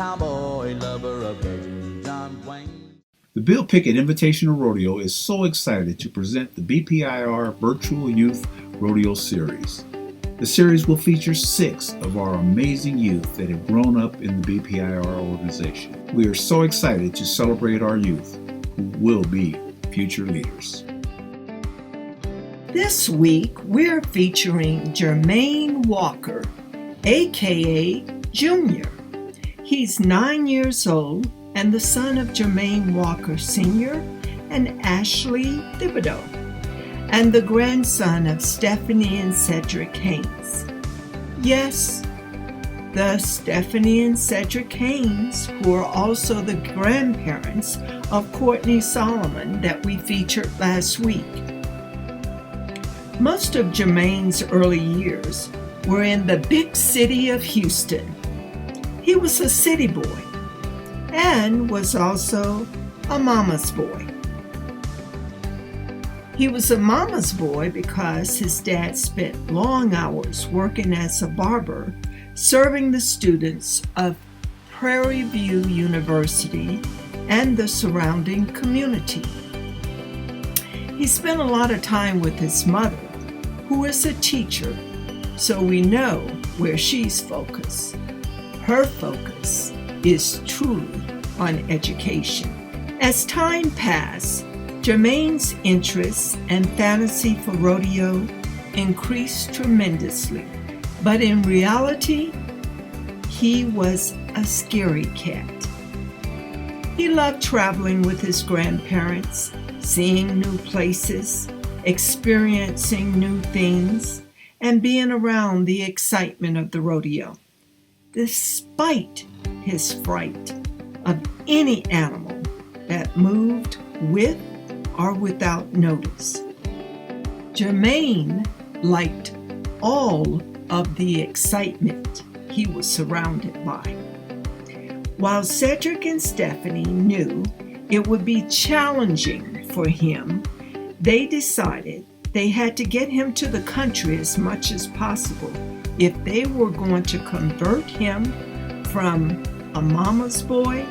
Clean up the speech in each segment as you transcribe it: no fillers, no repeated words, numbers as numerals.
cowboy lover of legend, John Wayne. The Bill Pickett Invitational Rodeo is so excited to present the BPIR Virtual Youth Rodeo Series. The series will feature 6 of our amazing youth that have grown up in the BPIR organization. We are so excited to celebrate our youth who will be future leaders. This week, we're featuring Jemaine Walker, aka Junior. He's 9 years old and the son of Jemaine Walker Sr. and Ashley Thibodeau, and the grandson of Stephanie and Cedric Haynes. Yes, the Stephanie and Cedric Haynes, who are also the grandparents of Kortnee Solomon that we featured last week. Most of Jermaine's early years were in the big city of Houston. He was a city boy and was also a mama's boy. He was a mama's boy because his dad spent long hours working as a barber, serving the students of Prairie View University and the surrounding community. He spent a lot of time with his mother, who is a teacher, so we know where she's focused. Her focus is truly on education. As time passed, Jermaine's interest and fantasy for rodeo increased tremendously, but in reality, he was a scary cat. He loved traveling with his grandparents, seeing new places, experiencing new things, and being around the excitement of the rodeo, despite his fright of any animal that moved with or without notice. Jermaine liked all of the excitement he was surrounded by. While Cedric and Stephanie knew it would be challenging for him, they decided they had to get him to the country as much as possible if they were going to convert him from a mama's boy,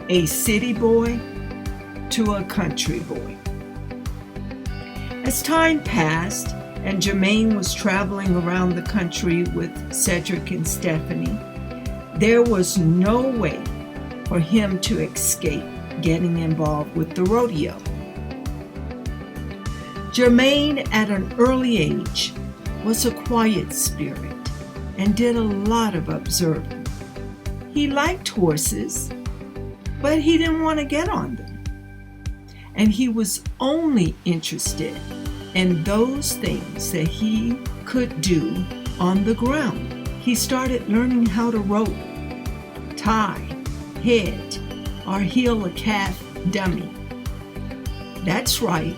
a city boy, to a country boy. As time passed and Jermaine was traveling around the country with Cedric and Stephanie, there was no way for him to escape getting involved with the rodeo. Jermaine, at an early age, was a quiet spirit and did a lot of observing. He liked horses, but he didn't want to get on them. And he was only interested in those things that he could do on the ground. He started learning how to rope, tie, head, or heel a calf dummy. That's right,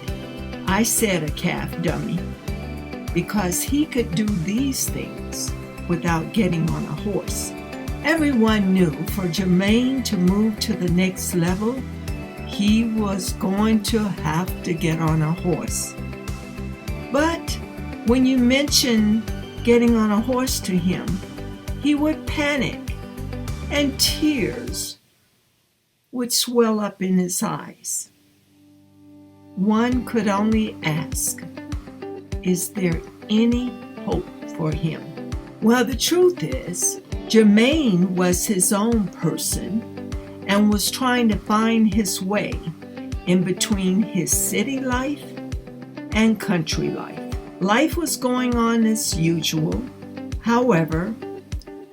I said a calf dummy, because he could do these things without getting on a horse. Everyone knew for Jermaine to move to the next level, he was going to have to get on a horse. But when you mention getting on a horse to him, he would panic and tears would swell up in his eyes. One could only ask, is there any hope for him? Well, the truth is, Jermaine was his own person and was trying to find his way in between his city life and country life. Life was going on as usual. However,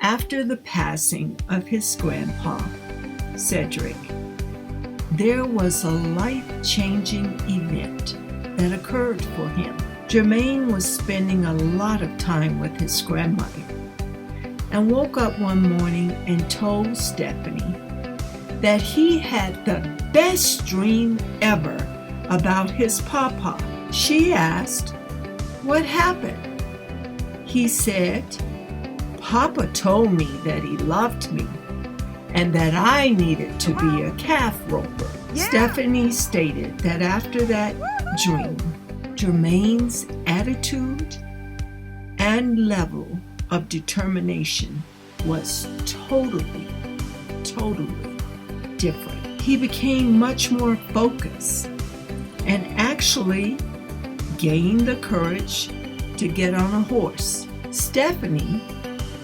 after the passing of his grandpa, Cedric, there was a life-changing event that occurred for him. Jermaine was spending a lot of time with his grandmother and woke up one morning and told Stephanie that he had the best dream ever about his papa. She asked, "What happened?" He said, "Papa told me that he loved me and that I needed to be a calf roper." Yeah. Stephanie stated that after that dream, Jermaine's attitude and level of determination was totally totally different. He became much more focused and actually gained the courage to get on a horse. Stephanie,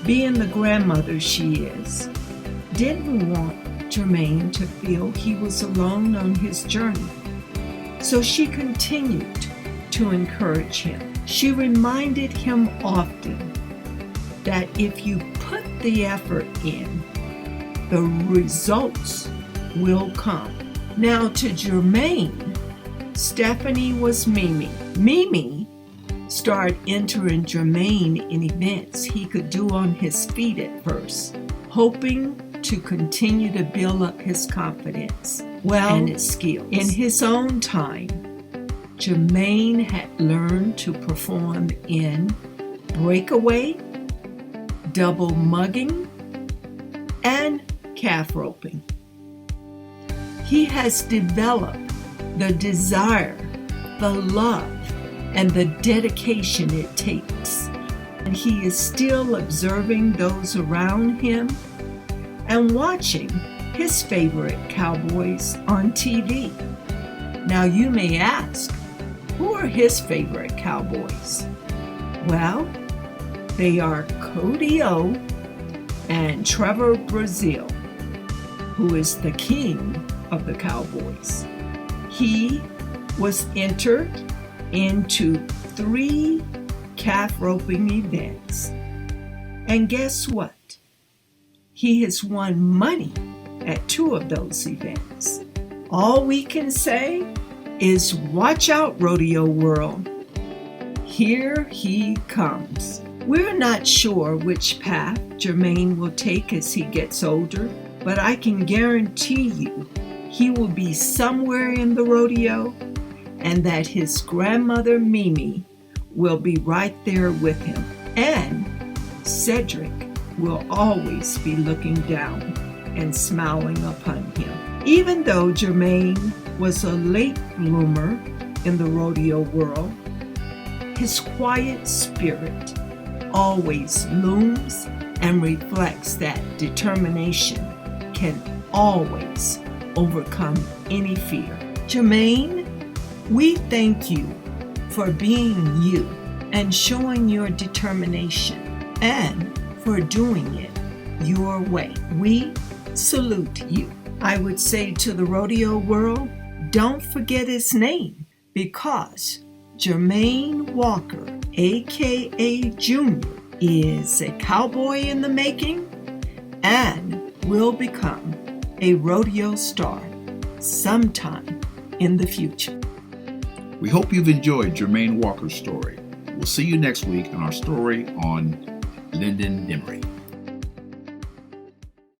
being the grandmother she is, didn't want Jermaine to feel he was alone on his journey. So she continued to encourage him. She reminded him often that if you put the effort in, the results will come. Now to Jermaine, Stephanie was Mimi. Mimi started entering Jermaine in events he could do on his feet at first, hoping to continue to build up his confidence and his skills. In his own time, Jermaine had learned to perform in breakaway, double mugging, and calf roping. He has developed the desire, the love, and the dedication it takes. And he is still observing those around him and watching his favorite cowboys on TV. Now you may ask, who are his favorite cowboys? Well, they are Cody O and Trevor Brazil, who is the king of the cowboys. He was entered into 3 calf roping events. And guess what? He has won money at 2 of those events. All we can say is watch out, rodeo world. Here he comes. We're not sure which path Jermaine will take as he gets older, but I can guarantee you he will be somewhere in the rodeo, and that his grandmother Mimi will be right there with him. And Cedric will always be looking down and smiling upon him. Even though Jermaine was a late bloomer in the rodeo world, his quiet spirit always looms and reflects that determination can always overcome any fear. Jermaine, we thank you for being you and showing your determination and for doing it your way. We salute you. I would say to the rodeo world, don't forget his name, because Jemaine Walker, aka Junior, is a cowboy in the making and will become a rodeo star sometime in the future. We hope you've enjoyed Jemaine Walker's story. We'll see you next week in our story on Lindon Demery.